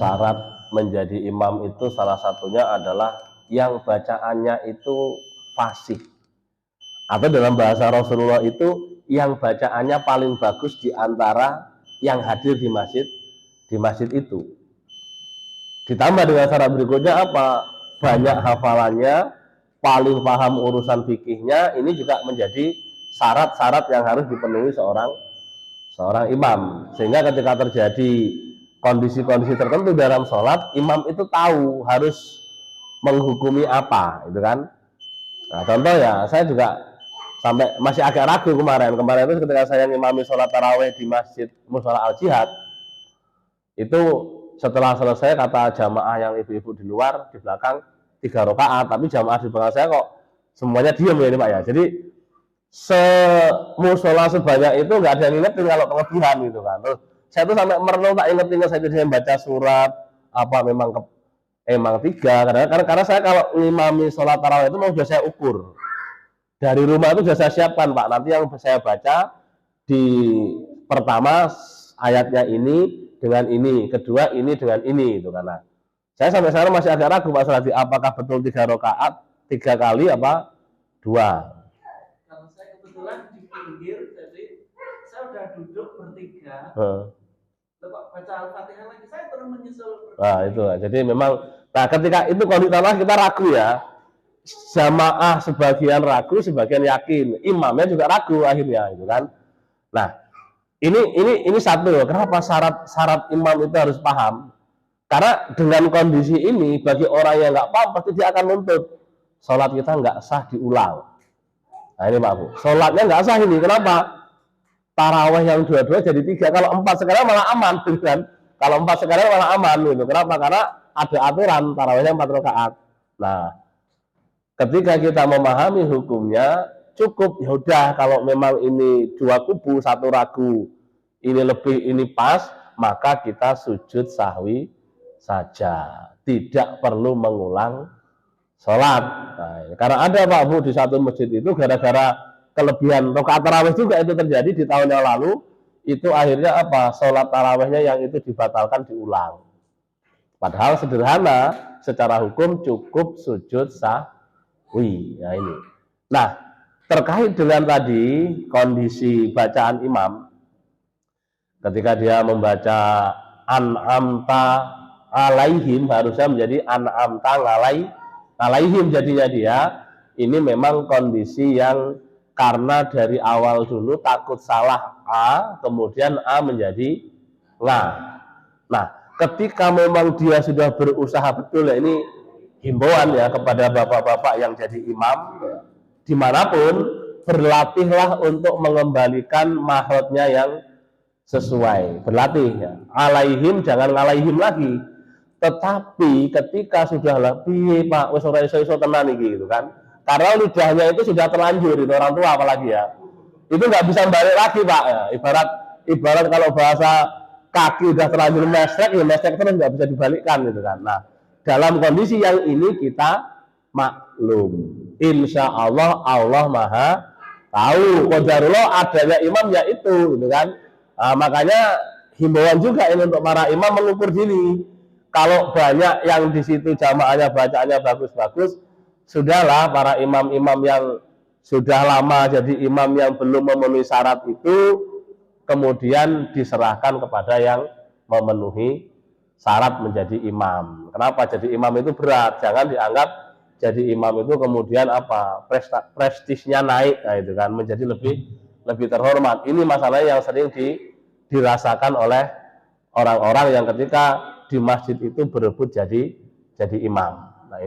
Syarat menjadi imam itu salah satunya adalah yang bacaannya itu fasih, atau dalam bahasa Rasulullah itu yang bacaannya paling bagus di antara yang hadir di masjid itu. Ditambah dengan syarat berikutnya apa? Banyak hafalannya, paling paham urusan fikihnya. Ini juga menjadi syarat-syarat yang harus dipenuhi seorang imam, sehingga ketika terjadi kondisi-kondisi tertentu dalam sholat, imam itu tahu harus menghukumi apa, itu kan. Nah, contoh ya, saya juga sampai masih agak ragu kemarin itu ketika saya ngimami sholat taraweh di Masjid Mushola Al Jihad, itu setelah selesai kata jamaah yang ibu-ibu di luar di belakang 3 rakaat, tapi jamaah di belakang saya kok semuanya diam ya ini Pak ya. Jadi semusola sebanyak itu nggak ada yang ingetin kalau kelebihan gitu kan. Terus saya tuh sampai merenung tak inget-inget, saya jadi baca surat apa memang 3 karena saya kalau ngimami sholat tarawih itu mau sudah saya ukur dari rumah, itu sudah saya siapkan Pak, nanti yang saya baca di pertama ayatnya ini dengan ini, kedua ini dengan ini, itu karena saya sampai sekarang masih agak ragu Pak Suradi, apakah betul 3 rakaat 3 kali apa 2. Kalau saya kebetulan di pinggir, jadi saya udah duduk bertiga. Kok baca Al-Fatihah lagi, saya terus menyusul. Nah itu, jadi memang, nah ketika itu kondisinya kita ragu ya, jamaah sebagian ragu, sebagian yakin, imamnya juga ragu akhirnya, gitu kan. Nah ini satu, kenapa syarat imam itu harus paham? Karena dengan kondisi ini, bagi orang yang nggak paham pasti dia akan nuntut sholat kita nggak sah, diulang. Nah ini Pak Bu, sholatnya nggak sah ini, kenapa? Taraweh yang 2 jadi 3, kalau 4 sekarang malah aman, gitu kan? Kalau 4 sekarang malah aman, gitu. Kenapa? Karena ada aturan tarawehnya 4 rakaat. Nah, ketika kita memahami hukumnya, cukup ya udah, kalau memang ini 2 kubu, 1 ragu, ini lebih, ini pas, maka kita sujud sahwi saja, tidak perlu mengulang sholat. Nah, karena ada Pak Bu di satu masjid itu gara-gara kelebihan rakaat tarawih juga itu terjadi di tahun yang lalu, itu akhirnya apa, sholat tarawihnya yang itu dibatalkan, diulang. Padahal sederhana, secara hukum cukup sujud sahwi. Nah ini. Nah terkait dengan tadi kondisi bacaan imam, ketika dia membaca an'amta alaihim, harusnya menjadi an'amta alaihim jadinya dia. Ini memang kondisi yang karena dari awal dulu takut salah A, kemudian A menjadi Nga. Nah, ketika memang dia sudah berusaha betul, ya ini himbauan ya kepada bapak-bapak yang jadi imam, dimanapun, berlatihlah untuk mengembalikan mahrotnya yang sesuai. Berlatih ya. Alaihim, jangan ngalaihim lagi. Tetapi ketika sudah lebih Pak, wis ora iso-iso tenan iki gitu kan. Karena lidahnya itu sudah terlanjur, itu orang tua apalagi ya, itu nggak bisa balik lagi Pak ya. Ibarat kalau bahasa kaki udah terlanjur mesrek, ya mesrek terus nggak bisa dibalikkan gitu kan. Nah dalam kondisi yang ini kita maklum, insya Allah Allah maha tahu, qadarullah adanya imam ya itu gitu kan. Nah, makanya himbauan juga ini untuk para imam mengukur diri. Kalau banyak yang di situ jamaahnya bacaannya bagus-bagus, sudahlah para imam-imam yang sudah lama jadi imam yang belum memenuhi syarat itu kemudian diserahkan kepada yang memenuhi syarat menjadi imam. Kenapa? Jadi imam itu berat, jangan dianggap jadi imam itu kemudian apa, prestisnya naik, nah itu kan, menjadi lebih terhormat. Ini masalahnya yang sering dirasakan oleh orang-orang yang ketika di masjid itu berebut jadi imam.